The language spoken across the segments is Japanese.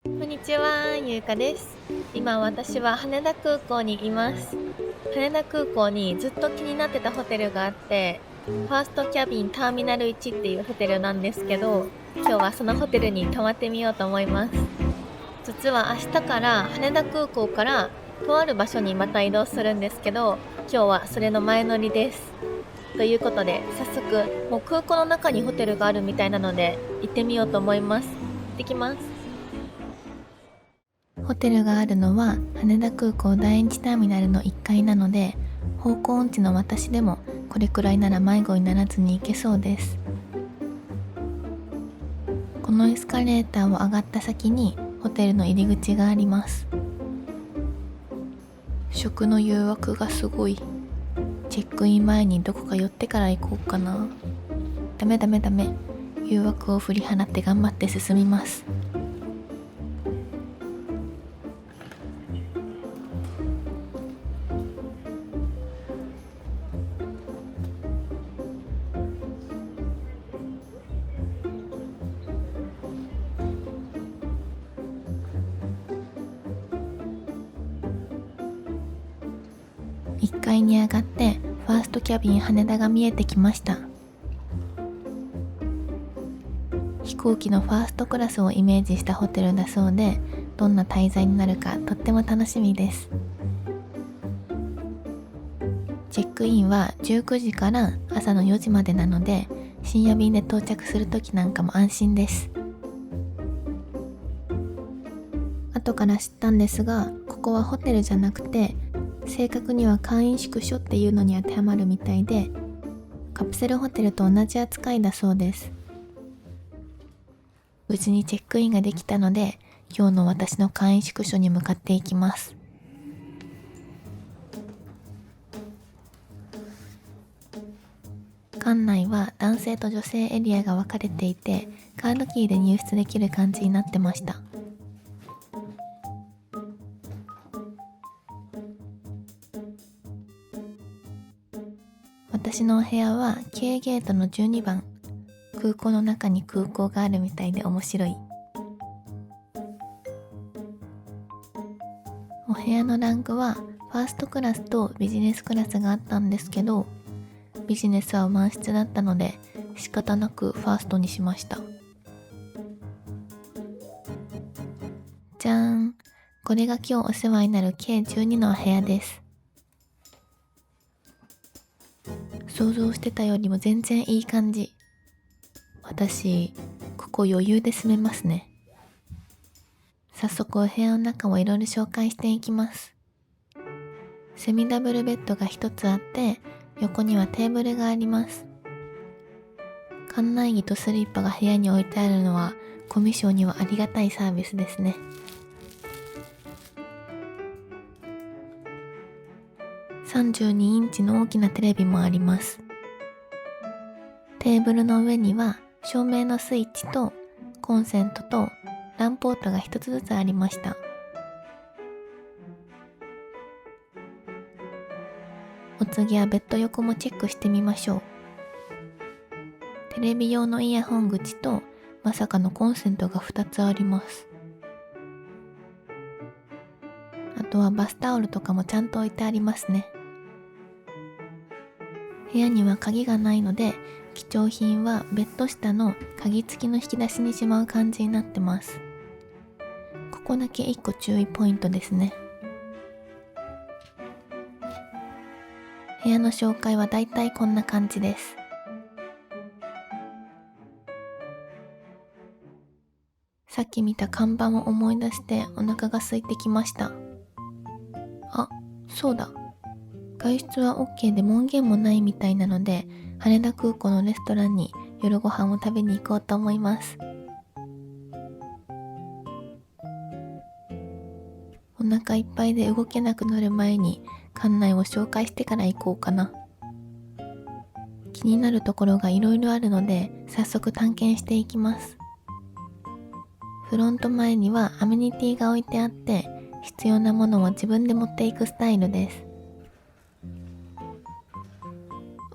こんにちは、ゆうかです。今私は羽田空港にいます。羽田空港にずっと気になってたホテルがあって、ファーストキャビンターミナル1っていうホテルなんですけど、今日はそのホテルに泊まってみようと思います。実は明日から羽田空港からとある場所にまた移動するんですけど、今日はそれの前乗りです。ということで、早速、もう空港の中にホテルがあるみたいなので、行ってみようと思います。行ってきます。ホテルがあるのは羽田空港第一ターミナルの1階なので、方向音痴の私でもこれくらいなら迷子にならずに行けそうです。このエスカレーターを上がった先にホテルの入り口があります。食の誘惑がすごい。チェックイン前にどこか寄ってから行こうかな。ダメダメダメ。誘惑を振り払って頑張って進みます。1階に上がってファーストキャビン羽田が見えてきました。飛行機のファーストクラスをイメージしたホテルだそうで、どんな滞在になるかとっても楽しみです。チェックインは19時から朝の4時までなので、深夜便で到着するときなんかも安心です。後から知ったんですが、ここはホテルじゃなくて、正確には簡易宿所っていうのに当てはまるみたいで、カプセルホテルと同じ扱いだそうです。無事にチェックインができたので、今日の私の簡易宿所に向かっていきます。館内は男性と女性エリアが分かれていて、カードキーで入室できる感じになってました。私のお部屋は K ゲートの12番。空港の中に空港があるみたいで面白い。お部屋のランクはファーストクラスとビジネスクラスがあったんですけど、ビジネスは満室だったので仕方なくファーストにしました。じゃーん。これが今日お世話になる K12 のお部屋です。想像してたよりも全然いい感じ。私、ここ余裕で住めますね。早速お部屋の中をいろいろ紹介していきます。セミダブルベッドが一つあって、横にはテーブルがあります。館内着とスリッパが部屋に置いてあるのは、コミュ障にはありがたいサービスですね。32インチの大きなテレビもあります。テーブルの上には照明のスイッチとコンセントとランポートが一つずつありました。お次はベッド横もチェックしてみましょう。テレビ用のイヤホン口とまさかのコンセントが2つあります。あとはバスタオルとかもちゃんと置いてありますね。部屋には鍵がないので、貴重品はベッド下の鍵付きの引き出しにしまう感じになってます。ここだけ1個注意ポイントですね。部屋の紹介はだいたいこんな感じです。さっき見た看板を思い出してお腹が空いてきました。あ、そうだ。外出は OK で門限もないみたいなので、羽田空港のレストランに夜ご飯を食べに行こうと思います。お腹いっぱいで動けなくなる前に館内を紹介してから行こうかな。気になるところがいろいろあるので、早速探検していきます。フロント前にはアメニティが置いてあって、必要なものを自分で持っていくスタイルです。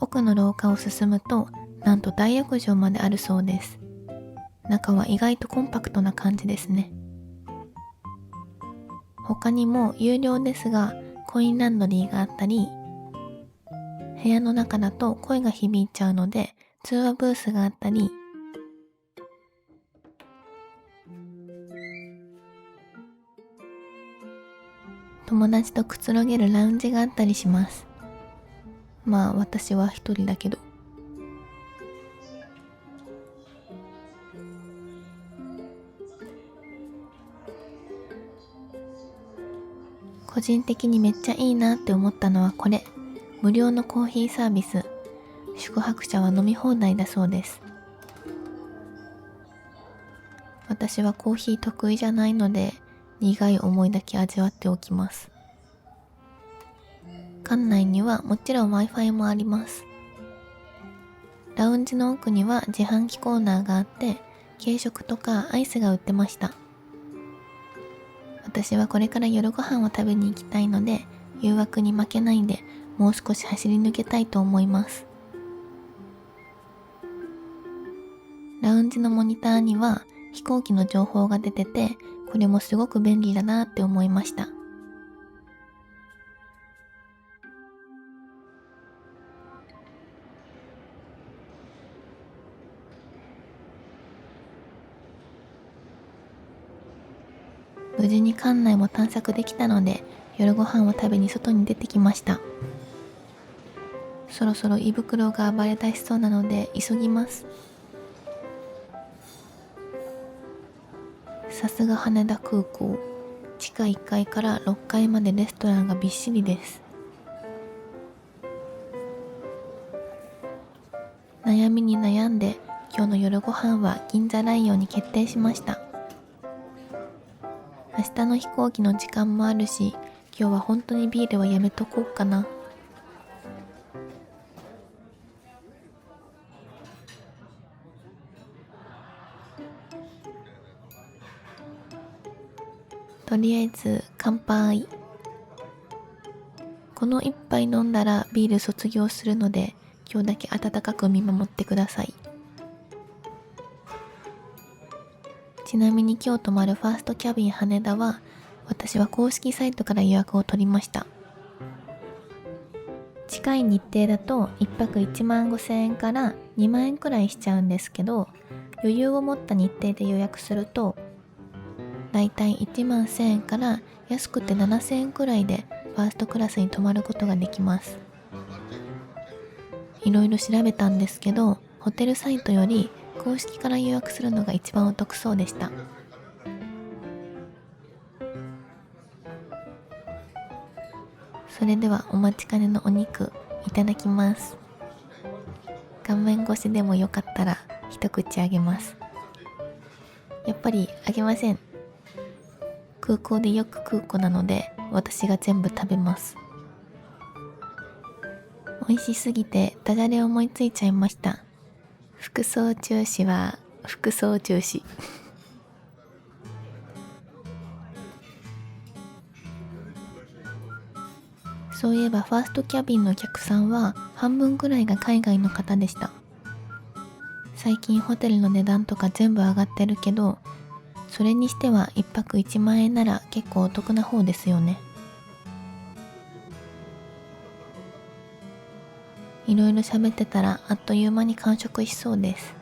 奥の廊下を進むと、なんと大浴場まであるそうです。中は意外とコンパクトな感じですね。他にも有料ですがコインランドリーがあったり、部屋の中だと声が響いちゃうので通話ブースがあったり、友達とくつろげるラウンジがあったりします。まあ私は一人だけど。個人的にめっちゃいいなって思ったのはこれ、無料のコーヒーサービス。宿泊者は飲み放題だそうです。私はコーヒー得意じゃないので、苦い思いだけ味わっておきます。館内にはもちろん Wi-Fi もあります。ラウンジの奥には自販機コーナーがあって、軽食とかアイスが売ってました。私はこれから夜ご飯を食べに行きたいので、誘惑に負けないでもう少し走り抜けたいと思います。ラウンジのモニターには飛行機の情報が出てて、これもすごく便利だなって思いました。無事に館内も探索できたので、夜ご飯を食べに外に出てきました。そろそろ胃袋が暴れ出しそうなので急ぎます。さすが羽田空港。地下1階から6階までレストランがびっしりです。悩みに悩んで今日の夜ご飯は銀座ライオンに決定しました。明日の飛行機の時間もあるし、今日は本当にビールはやめとこうかな。とりあえず乾杯。この一杯飲んだらビール卒業するので、今日だけ温かく見守ってください。ちなみに今日泊まるファーストキャビン羽田は、私は公式サイトから予約を取りました。近い日程だと1泊1万5千円から2万円くらいしちゃうんですけど、余裕を持った日程で予約するとだいたい1万1000円から安くて7000円くらいでファーストクラスに泊まることができます。いろいろ調べたんですけど、ホテルサイトより公式から予約するのが一番お得そうでした。それではお待ちかねのお肉いただきます。画面越しでもよかったら一口あげます。やっぱりあげません。空港でよく食う子なので私が全部食べます。美味しすぎてダジャレ思いついちゃいました。副操縦士は副操縦士そういえばファーストキャビンのお客さんは半分くらいが海外の方でした。最近ホテルの値段とか全部上がってるけど、それにしては1泊1万円なら結構お得な方ですよね。いろいろ喋ってたらあっという間に完食しそうです。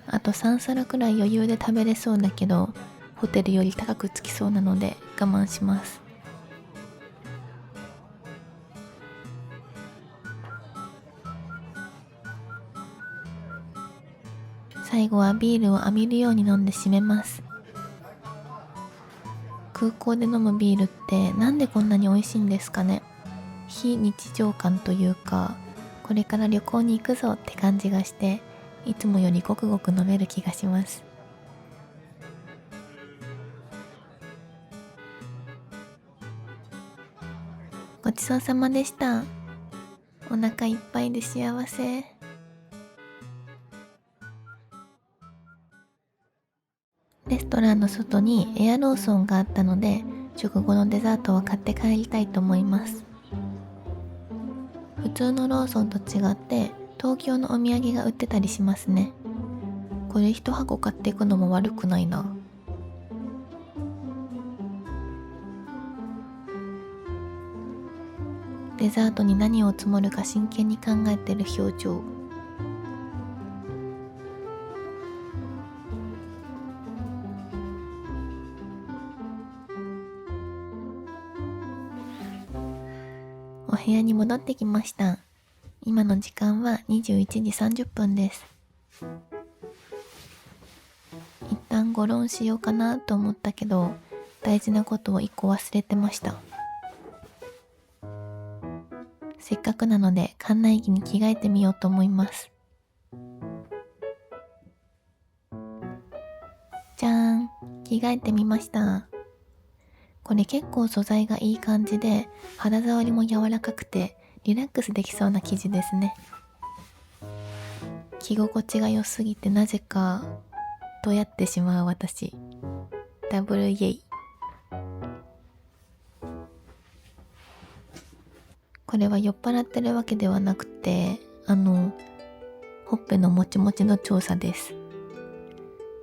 あと3皿くらい余裕で食べれそうだけど、ホテルより高くつきそうなので我慢します。最後はビールを浴びるように飲んで締めます。空港で飲むビールってなんでこんなに美味しいんですかね。非日常感というか、これから旅行に行くぞって感じがして、いつもよりごくごく飲める気がします。ごちそうさまでした。お腹いっぱいで幸せ。レストランの外にエアローソンがあったので、食後のデザートを買って帰りたいと思います。普通のローソンと違って東京のお土産が売ってたりしますね。これ一箱買っていくのも悪くないな。デザートに何を積もるか真剣に考えてる表情。お部屋に戻ってきました。今の時間は21時30分です。一旦ゴロンしようかなと思ったけど、大事なことを一個忘れてました。せっかくなので館内着に着替えてみようと思います。じゃーん、着替えてみました。これ結構素材がいい感じで、肌触りも柔らかくてリラックスできそうな生地ですね。着心地が良すぎてなぜかとやってしまう私。ダブルイエイ。これは酔っ払ってるわけではなくて、ほっぺのもちもちの調査です。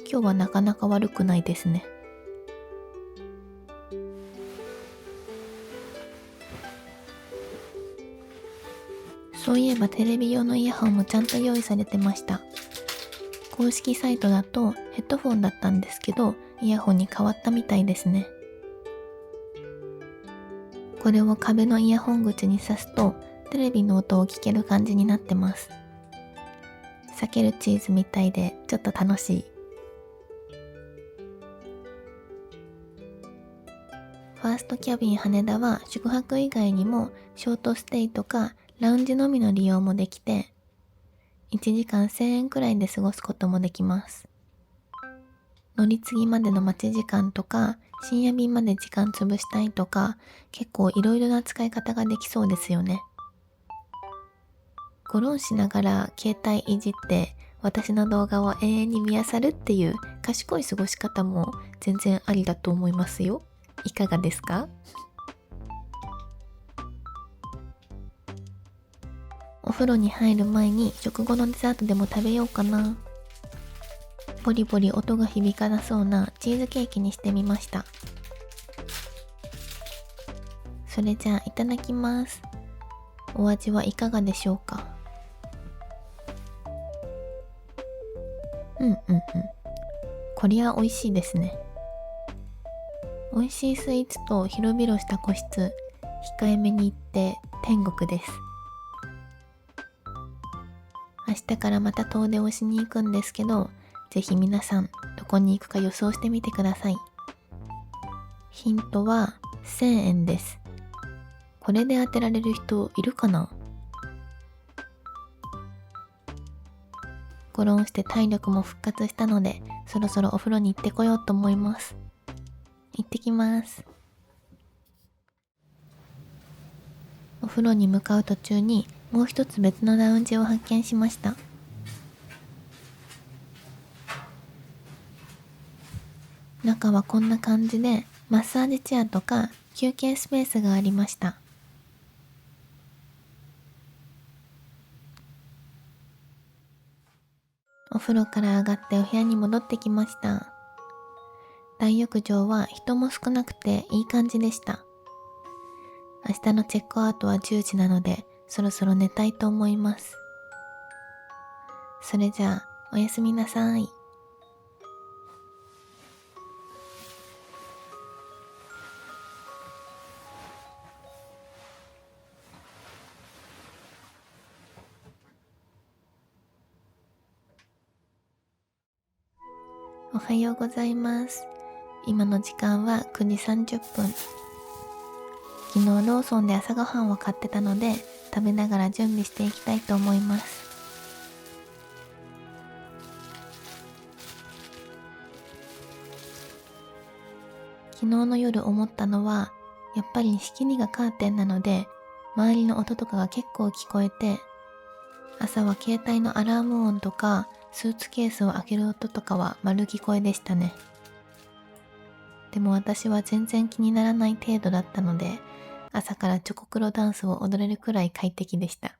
今日はなかなか悪くないですね。そういえばテレビ用のイヤホンもちゃんと用意されてました。公式サイトだとヘッドフォンだったんですけど、イヤホンに変わったみたいですね。これを壁のイヤホン口に挿すとテレビの音を聞ける感じになってます。避けるチーズみたいでちょっと楽しい。ファーストキャビン羽田は宿泊以外にもショートステイとかラウンジのみの利用もできて、1時間1000円くらいで過ごすこともできます。乗り継ぎまでの待ち時間とか深夜便まで時間潰したいとか、結構いろいろな使い方ができそうですよね。ゴロンしながら携帯いじって私の動画を永遠に見漁るっていう賢い過ごし方も全然ありだと思いますよ。いかがですか？お風呂に入る前に食後のデザートでも食べようかな。ボリボリ音が響かなそうなチーズケーキにしてみました。それじゃあいただきます。お味はいかがでしょうか？こりゃ美味しいですね。美味しいスイーツと広々した個室、控えめに言って天国です。明日からまた遠出をしに行くんですけど、ぜひ皆さんどこに行くか予想してみてください。ヒントは1000円です。これで当てられる人いるかな？ゴロンして体力も復活したので、そろそろお風呂に行ってこようと思います。行ってきます。お風呂に向かう途中にもう一つ別のラウンジを発見しました。中はこんな感じでマッサージチェアとか休憩スペースがありました。お風呂から上がってお部屋に戻ってきました。大浴場は人も少なくていい感じでした。明日のチェックアウトは10時なので、そろそろ寝たいと思います。それじゃあ、おやすみなさい。おはようございます。今の時間は9時30分。昨日ローソンで朝ごはんを買ってたので、食べながら準備していきたいと思います。昨日の夜思ったのは、やっぱり仕切りがカーテンなので、周りの音とかが結構聞こえて、朝は携帯のアラーム音とか、スーツケースを開ける音とかは丸聞こえでしたね。でも私は全然気にならない程度だったので、朝からチョコクロダンスを踊れるくらい快適でした。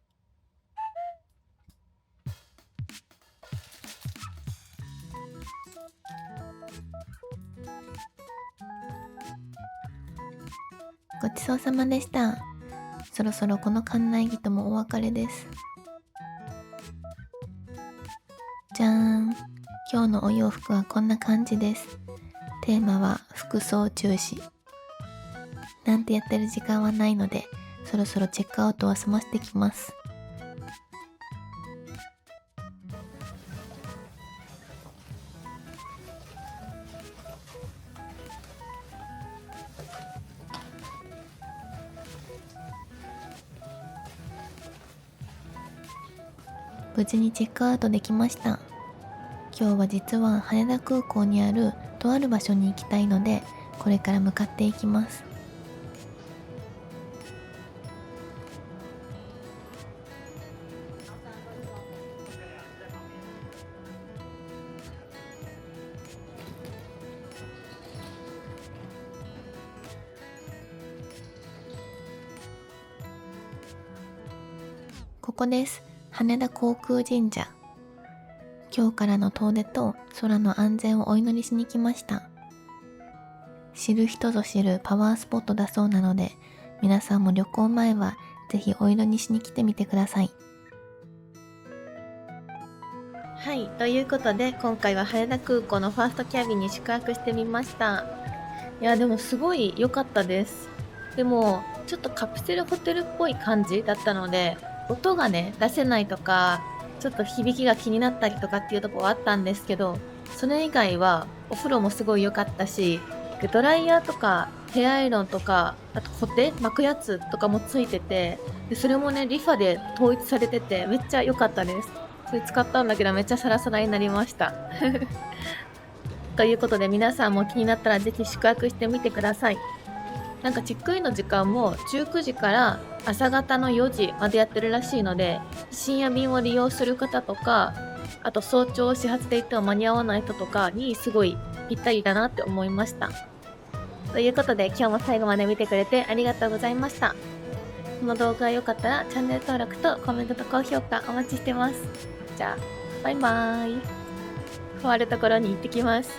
ごちそうさまでした。そろそろこの館内着ともお別れです。じゃーん。今日のお洋服はこんな感じです。テーマは服装中止。なんてやってる時間はないので、そろそろチェックアウトは済ませてきます。無事にチェックアウトできました。今日は実は羽田空港にあるとある場所に行きたいので、これから向かっていきます。ここです。羽田航空神社。今日からの遠出と空の安全をお祈りしに来ました。知る人ぞ知るパワースポットだそうなので、皆さんも旅行前はぜひお祈りしに来てみてください。はい、ということで今回は羽田空港のファーストキャビンに宿泊してみました。いやでもすごい良かったです。でもちょっとカプセルホテルっぽい感じだったので、音がね出せないとか、ちょっと響きが気になったりとかっていうところはあったんですけど、それ以外はお風呂もすごい良かったし、ドライヤーとかヘアアイロンとか、あとコテ巻くやつとかもついてて、でそれもねリファで統一されててめっちゃ良かったです。それ使ったんだけどめっちゃサラサラになりましたということで皆さんも気になったらぜひ宿泊してみてください。なんかチェックインの時間も19時から朝方の4時までやってるらしいので、深夜便を利用する方とか、あと早朝始発で行っても間に合わない人とかにすごいぴったりだなって思いました。ということで今日も最後まで見てくれてありがとうございました。この動画が良かったらチャンネル登録とコメントと高評価お待ちしてます。じゃあバイバーイ。変わるところに行ってきます。